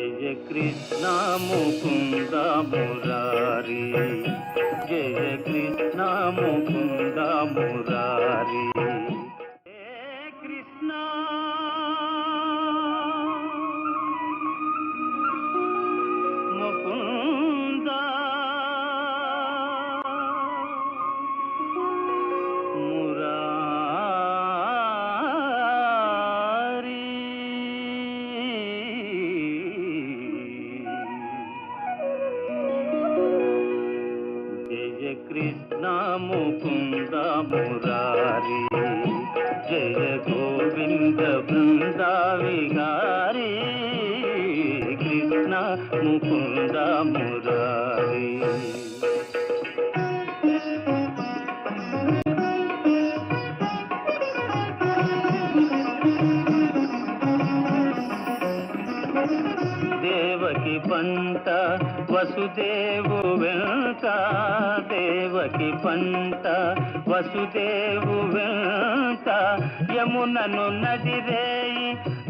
జయ కృష్ణ ముకుంద మురారి, జయ కృష్ణ ముకుంద మురారి. హే కృష్ణ ముకుంద మురారి. జయ కృష్ణ ముకుంద మురారి, జయ గోవింద బృంద విహారీ. కృష్ణ ముకుంద మురారి. దేవకి పంట వసుదేవు వెంట, దేవకి పంట వసుదేవు వెంట, యమునను నదిరేయి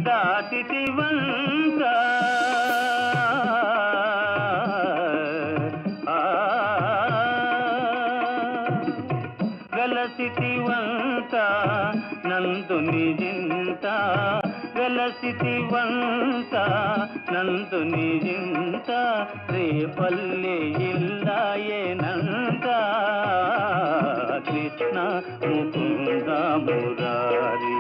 దాటితి వంట. వెలసితి వంట నందుని జింత, వెలసితి వంట నందుని జింత, రేపల్లి ఇల్లాయేనంత. కృష్ణ ముకుంద మురారి,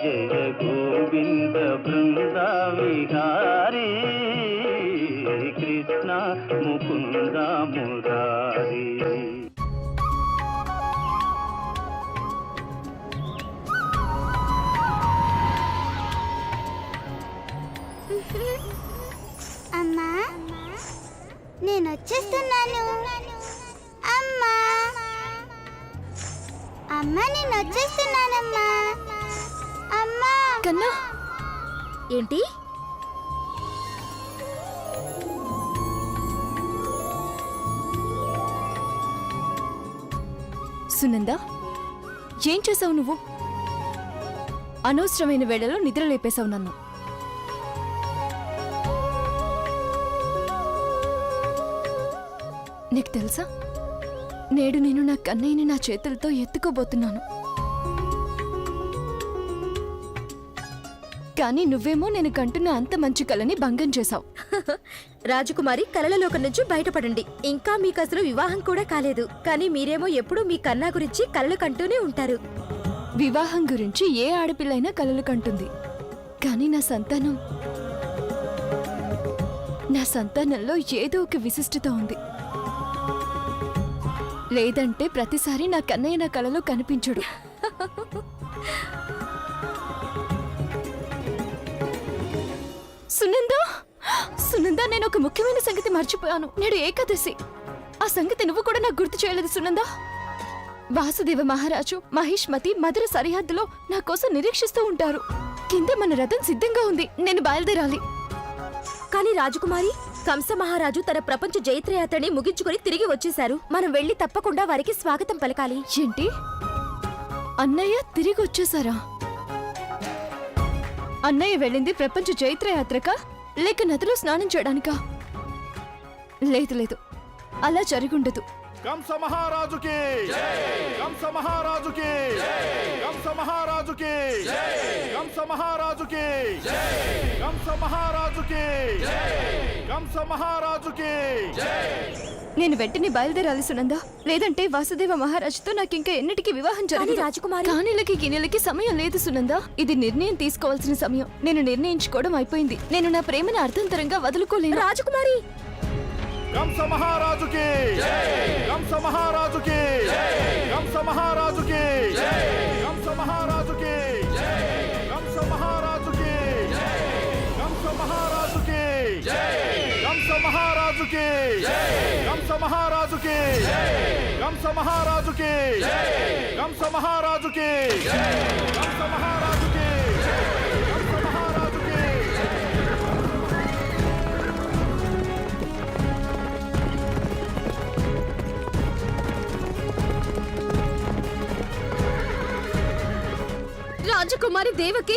జయ గోవింద బృంద విహారీ. కృష్ణ ముకుంద మురారి. అమ్మా, నేను వచ్చేస్తున్నాను. అమ్మా అమ్మా, నేను వచ్చేస్తున్నానమ్మా. అమ్మా. కన్నా, ఏంటి? సునందా, ఏం చేసావు నువ్వు? అనవసరమైన వేళలో నిద్ర లేపేశావు నన్ను. నీకు తెలుసా, నేడు నేను నా కన్నయ్యని నా చేతులతో ఎత్తుకోబోతున్నాను. కానీ నువ్వేమో నేను కంటున్న అంత మంచి కలని భంగం చేశావు. రాజకుమారి, కలలలోకం నుంచి బయటపడండి. ఇంకా మీకు అసలు వివాహం కూడా కాలేదు, కానీ మీరేమో ఎప్పుడూ మీ కన్నా గురించి కలలు కంటూనే ఉంటారు. వివాహం గురించి ఏ ఆడపిల్లైనా కలలు కంటుంది, కానీ నా సంతానంలో ఏదో ఒక విశిష్టత ఉంది. లేదంటే ప్రతిసారి నా కన్నయ్య నా కలలో కనిపించడు. సునందా, నేను ఒక ముఖ్యమైన సంగతి మర్చిపోయాను. నేడు ఏకాదశి. ఆ సంగతి నువ్వు కూడా నాకు గుర్తు చేయలేదు సునందా. వాసుదేవ మహారాజు, మహిష్మతి మధుర సరిహద్దులో నా కోసం నిరీక్షిస్తూ ఉంటారు. కింద మన రథం సిద్ధంగా ఉంది. నేను బయలుదేరాలి. కానీ రాజకుమారి, కంస మహారాజు తన ప్రపంచ జైత్రయాత్రని ముగించుకుని తిరిగి వచ్చేశారు. మనం వెళ్లి తప్పకుండా వారికి స్వాగతం పలకాలి. ఏంటి? అన్నయ్య తిరిగి వచ్చేసారా? అన్నయ్య వెళ్ళింది ప్రపంచ జైత్రయాత్రకా లేక నదిలో స్నానం చేయడానికా? లేదు, అలా జరుగుండదు. కంస మహారాజుకి, కంస మహారాజుకి, కంస మహారాజుకి, కంస మహారాజుకి, కంస మహారాజుకి, కంస మహారాజుకి. నేను వెంటనే బయలుదేరాలి సునందా, లేదంటే వాసుదేవ మహారాజుతో నాకింకా ఎన్నిటికీ వివాహం జరగదు. రాజకుమారి, కానీలకి గిన్నెలకి సమయం లేదు సునందా. ఇది నిర్ణయం తీసుకోవాల్సిన సమయం. నేను నిర్ణయించుకోవడం అయిపోయింది. నేను నా ప్రేమను అర్థంతరంగా వదులుకోలేను. రాజకుమారి, కంస మహారాజుకి, కంస మహారాజుకి, కంస మహారాజుకి, కంస మహారాజుకి, కంస మహారాజుకి, కంస మహారాజుకి, కంస మహారాజుకి, కంస మహారాజుకి, కంస మహారాజుకి, కంస మహారాజుకి, కంస మహారాజుకి, కంస మహారాజుకి. రాజకుమారి దేవకి,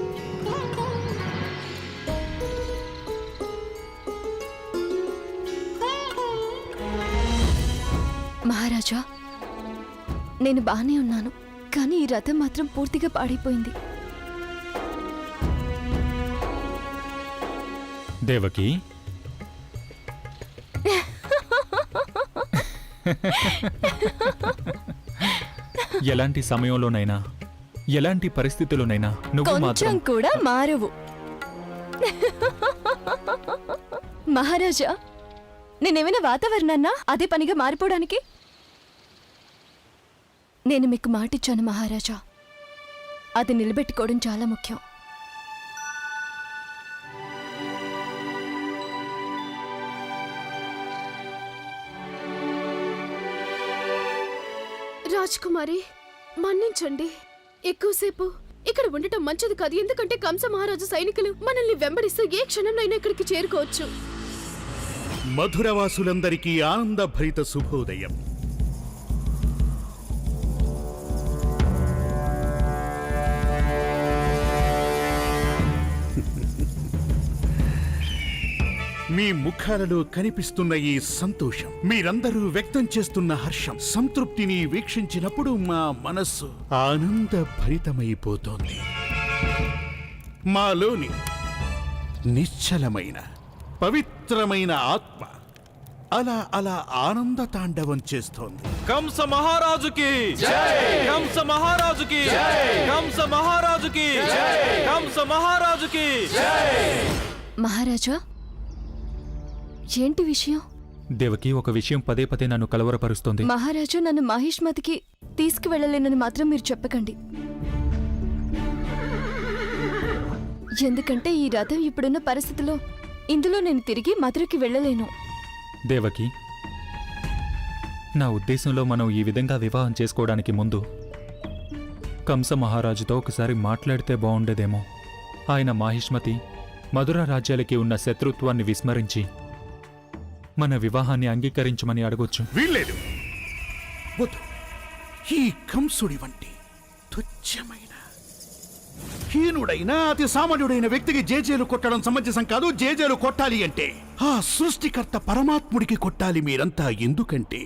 నేను బానే ఉన్నాను, కానీ ఈ రథం మాత్రం పూర్తిగా పాడైపోయింది. దేవకి, ఎలాంటి సమయంలోనైనా ఎలాంటి పరిస్థితుల్లోనైనా నువ్వు కొంచెం మాత్రం కూడా మారవు. మహారాజా, నేనేమైనా వాతావరణాన్నా అదే పనిగా మారిపోవడానికి? నేను మీకు మాటిచ్చాను మహారాజా, అది నిలబెట్టుకోవడం చాలా ముఖ్యం. రాజ్కుమారి, మన్నించండి. ఎక్కువసేపు ఇక్కడ ఉండటం మంచిది కాదు. ఎందుకంటే కంస మహారాజు సైనికులు మనల్ని వెంబడిస్తూ ఏ క్షణంలో అయినా ఇక్కడికి చేరుకోవచ్చు. మధురవాసులందరికీ ఆనందభరిత శుభోదయం. మీ ముఖాలలో కనిపిస్తున్న ఈ సంతోషం, మీరందరూ వ్యక్తం చేస్తున్న హర్షం, సంతృప్తిని వీక్షించినప్పుడు మా మనస్సు ఆనందభరితమైపోతోంది. మాలోని నిశ్చలమైన పవిత్రమైన ఆత్మ అలా అలా ఆనంద తాండవం చేస్తోంది. కంస మహారాజుకి కంస మహారాజుకి కంస మహారాజుకి కంస మహారాజుకి. మహారాజా, ఏంటి విషయం? దేవకి, ఒక విషయం పదే పదే నన్ను కలవరపరుస్తోంది. మహారాజు, నన్ను మహిష్మతికి తీసుకువెళ్ళలేనని మాత్రం మీరు చెప్పకండి. ఎందుకంటే ఈ రథం ఇప్పుడున్న పరిస్థితిలో ఇందులో నేను తిరిగి మధురకి వెళ్ళలేను. దేవకి, నా ఉద్దేశంలో మనం ఈ విధంగా వివాహం చేసుకోవడానికి ముందు కంస మహారాజుతో ఒకసారి మాట్లాడితే బాగుండేదేమో. ఆయన మాహిష్మతి, మధుర రాజ్యాలకి ఉన్న శత్రుత్వాన్ని విస్మరించి మన వివాహాన్ని అంగీకరించమని అడగొచ్చు. వీల్లేదు, వద్దు. ఈ కంసుడి వంటి తుచ్చమైన హీనుడైన అతి సామాన్యుడైన వ్యక్తికి జేజేలు కొట్టడం సమంజసం కాదు. జేజేలు కొట్టాలి అంటే ఆ సృష్టికర్త పరమాత్ముడికి కొట్టాలి మీరంతా. ఎందుకంటే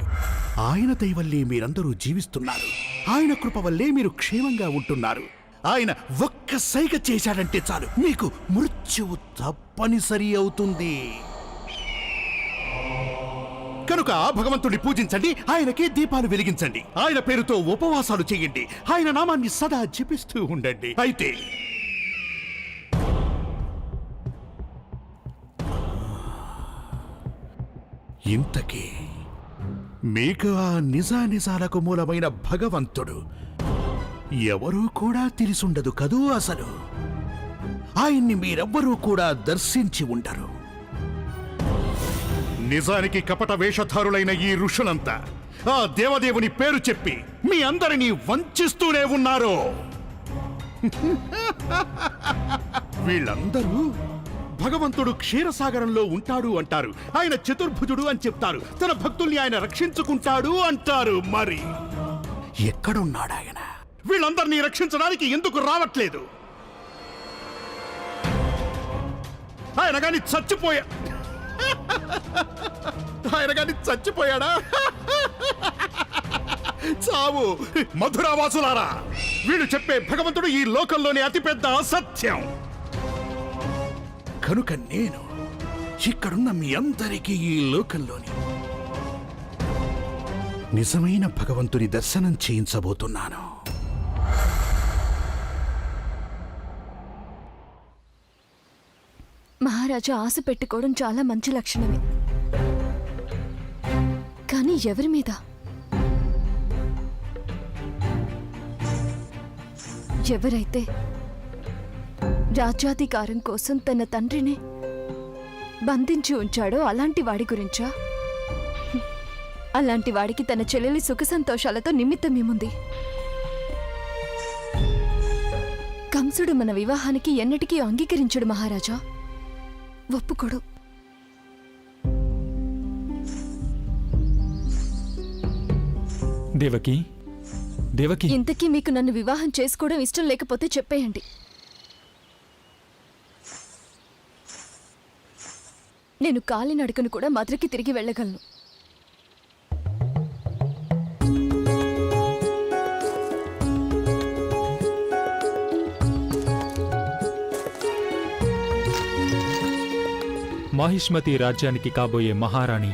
ఆయన దయ వల్లే మీరందరూ జీవిస్తున్నారు. ఆయన కృప వల్లే మీరు క్షేమంగా ఉంటున్నారు. ఆయన ఒక్క సైగ చేశాడంటే చాలు, మీకు మృత్యువు తప్పనిసరి అవుతుంది. కనుక భగవంతుడిని పూజించండి, ఆయనకి దీపాలు వెలిగించండి, ఆయన పేరుతో ఉపవాసాలు చేయండి, ఆయన నామాన్ని సదా జపిస్తూ ఉండండి. అయితే ఇంతకీ మీకు ఆ నిజానిజాలకు మూలమైన భగవంతుడు ఎవరూ కూడా తెలిసుండదు కదూ. అసలు ఆయన్ని మీరెవ్వరూ కూడా దర్శించి ఉండరు. నిజానికి కపట వేషధారులైన ఈ ఋషులంతా ఆ దేవదేవుని పేరు చెప్పి మీ అందరినీ వంచిస్తూనే ఉన్నారు. వీళ్ళందరూ భగవంతుడు క్షీరసాగరంలో ఉంటాడు అంటారు, ఆయన చతుర్భుజుడు అని చెప్తారు, తన భక్తుల్ని ఆయన రక్షించుకుంటాడు అంటారు. మరి ఎక్కడున్నాడు ఆయన? వీళ్ళందరినీ రక్షించడానికి ఎందుకు రావట్లేదు? ఆయన గాని చచ్చిపోయాడా? చావు. మధురావాసులారా, వీడు చెప్పే భగవంతుడు ఈ లోకంలోనే అతిపెద్ద అసత్యం. కనుక నేను ఇక్కడున్న మీ అందరికీ ఈ లోకంలోని నిజమైన భగవంతుని దర్శనం చేయించబోతున్నాను. మహారాజా, ఆశ పెట్టుకోవడం చాలా మంచి లక్షణమే, కానీ ఎవరి మీద? ఎవరైతే రాజ్యాధికారం కోసం తన తండ్రిని బంధించి ఉంచాడో అలాంటి వాడి గురించా? అలాంటి వాడికి తన చెల్లెలి సుఖ సంతోషాలతో నిమిత్తమేముంది? కంసుడు మన వివాహానికి ఎన్నటికీ అంగీకరించడు మహారాజా, ఒప్పుకోడు. దేవకి, దేవకి, ఇంతకీ మీకు నన్ను వివాహం చేసుకోవడం ఇష్టం లేకపోతే చెప్పేయండి. నేను కాలినడకను కూడా మధురకి తిరిగి వెళ్ళగలను. మాహిష్మతి రాజ్యానికి కాబోయే మహారాణి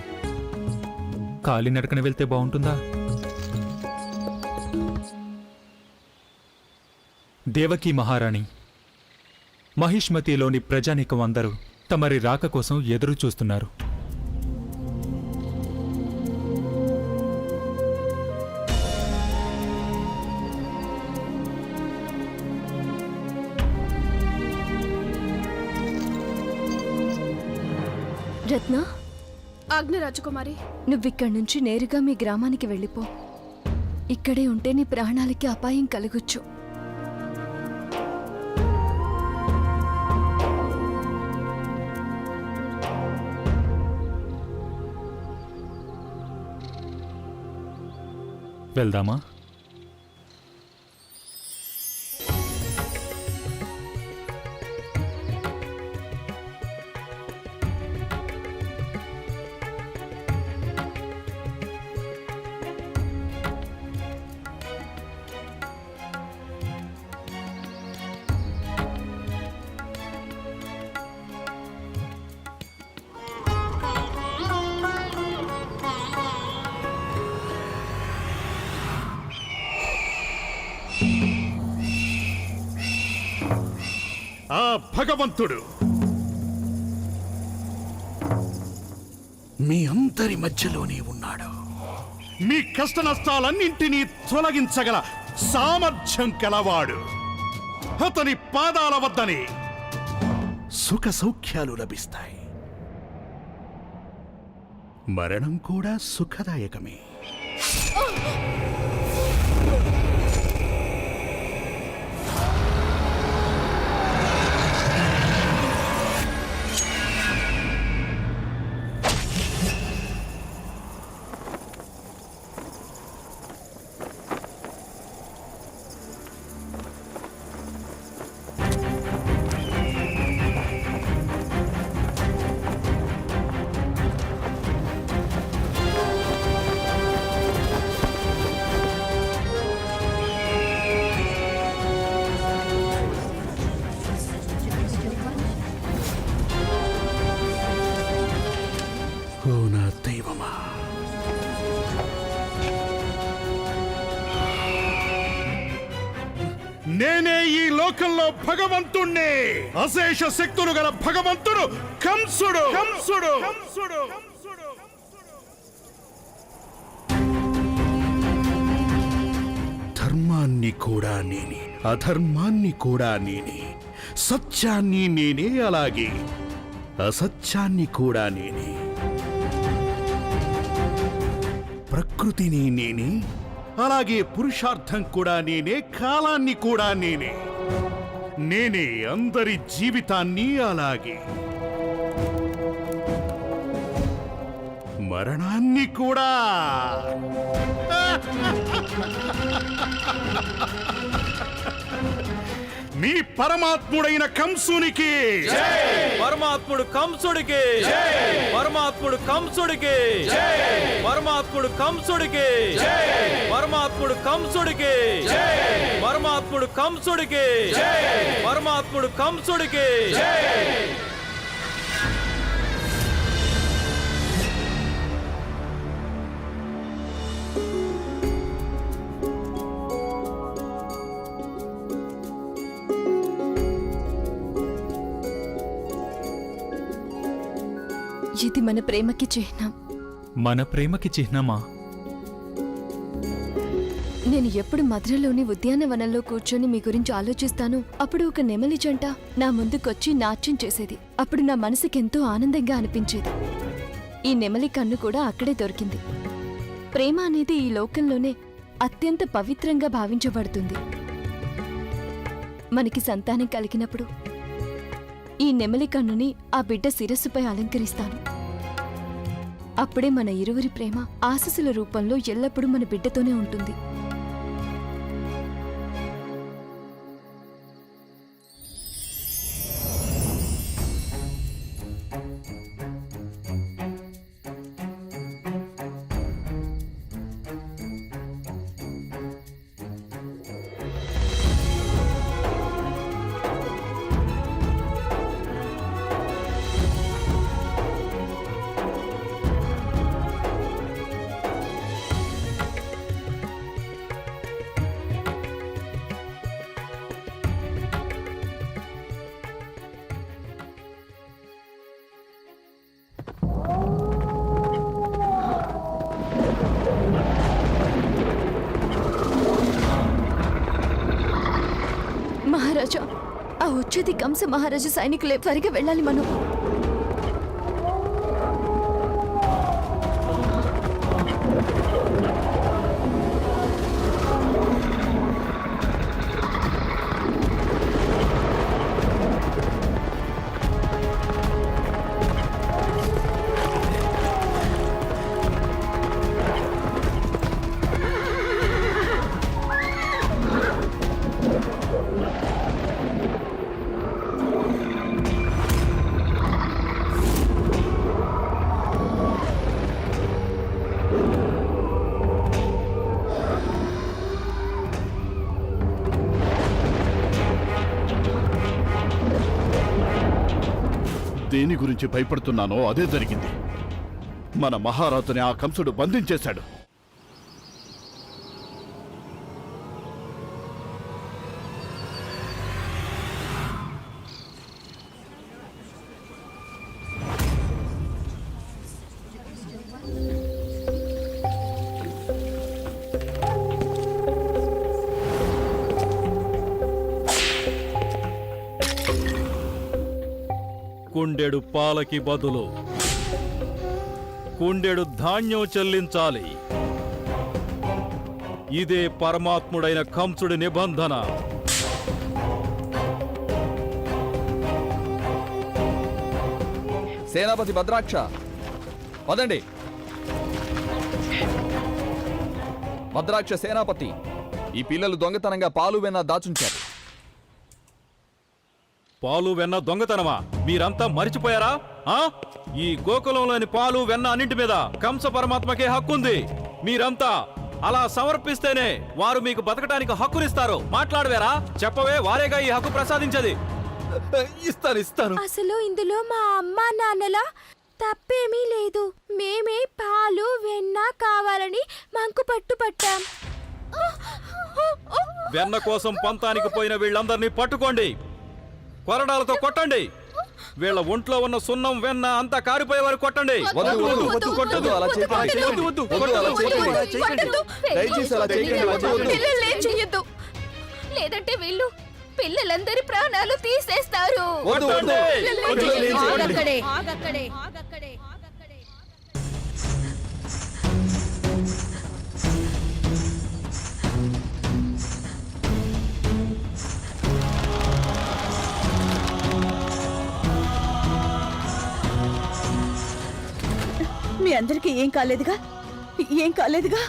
కాలినడకన వెళ్తే బాగుంటుందా? దేవకీ మహారాణి, మహిష్మతిలోని ప్రజానీకం అందరూ తమరి రాక కోసం ఎదురు చూస్తున్నారు. రత్న, ఆజ్ఞ రాజకుమారి. నువ్విక్కడి నుంచి నేరుగా మీ గ్రామానికి వెళ్ళిపో. ఇక్కడే ఉంటే నీ ప్రాణాలకి అపాయం కలగొచ్చు. వెళ్దామా? ఆ భగవంతుడు మీ అందరి మధ్యలోనే ఉన్నాడు. మీ కష్ట నష్టాలన్నింటినీ తొలగించగల సామర్థ్యం కలవాడు. అతని పాదాల వద్దనే సుఖ సౌఖ్యాలు లభిస్తాయి. మరణం కూడా సుఖదాయకమే. ఓ నా దైవమా, నేనే ఈ లోకంలో భగవంతుణ్ణి. అశేష శక్తులు గల భగవంతుడు కంసుడు. కంసుడు కంసుడు ధర్మాన్ని కూడా నేనే, అధర్మాన్ని కూడా నేనే, సత్యాన్ని నేనే, అలాగే అసత్యాన్ని కూడా నేనే. ప్రకృతిని నేనే, అలాగే పురుషార్థం కూడా నేనే, కాలాన్ని కూడా నేనే. నేనే అందరి జీవితాన్ని, అలాగే మరణాన్ని కూడా. మీ పరమాత్ముడైన కంసునికి, పరమాత్ముడు కంసుడికి, పరమాత్ముడు కంసుడికి, పరమాత్ముడు కంసుడికి, పరమాత్ముడు కంసుడికి, పరమాత్ముడు కంసుడికి, పరమాత్ముడు కంసుడికి. ఇది మన ప్రేమకి చిహ్నం. మన ప్రేమకి చిహ్నమా? నేను ఎప్పుడు మధురలోని ఉద్యానవనంలో కూర్చొని మీ గురించి ఆలోచిస్తాను, అప్పుడు ఒక నెమలి జంట నా ముందుకొచ్చి నాట్యం చేసేది. అప్పుడు నా మనసుకెంతో ఆనందంగా అనిపించేది. ఈ నెమలి కన్ను కూడా అక్కడే దొరికింది. ప్రేమ అనేది ఈ లోకంలోనే అత్యంత పవిత్రంగా భావించబడుతుంది. మనకి సంతానం కలిగినప్పుడు ఈ నెమలి కన్నుని ఆ బిడ్డ శిరస్సుపై అలంకరిస్తాను. అప్పుడే మన ఇరువురి ప్రేమ ఆశీస్సుల రూపంలో ఎల్లప్పుడూ మన బిడ్డతోనే ఉంటుంది. మహారాజా, ఆ వచ్చేది కంస మహారాజు సైనికులే. త్వరగా వెళ్ళాలి మనం. దేని గురించి భయపడుతున్నానో అదే జరిగింది. మన మహారాజుని ఆ కంసుడు బంధించేశాడు. కుండెడు పాలకి బదులు కుండెడు ధాన్యం చెల్లించాలి. ఇదే పరమాత్ముడైన కంసుడి నిబంధన. సేనాపతి భద్రాక్ష, వదండి. భద్రాక్ష సేనాపతి, ఈ పిల్లలు దొంగతనంగా పాలు వెన్న దాచుంచారు. పాలు వెన్న దొంగతనమా? మీరంతా మరిచిపోయారా? ఈ గోకులంలోని పాలు వెన్న అన్నింటి మీద కంస పరమాత్మకే హక్కుంది. మీరంతా అలా సమర్పిస్తేనే వారు మీకు బతకడానికి హక్కునిస్తారు. మాట్లాడవేరా? చెప్పవే, వారేగా ఈ హక్కు ప్రసాదించది. ఇస్తాను. అసలు ఇందులో మా అమ్మా నాన్నల తప్పేమీ లేదు. మేమే పాలు వెన్న కావాలని మంకు పట్టుపట్టాం. వెన్న కోసం పంతానికి పోయిన వీళ్ళందరినీ పట్టుకోండి, కొరడాలతో కొట్టండి. వీళ్ళ ఒంట్లో ఉన్న సున్నం వెన్న అంతా కారిపోయే వారు కొట్టండి. లేదంటే వీళ్ళు పిల్లలందరి ప్రాణాలు తీసేస్తారు. మీ అందరికీ ఏం కాలేదుగా? ఏం కాలేదుగా?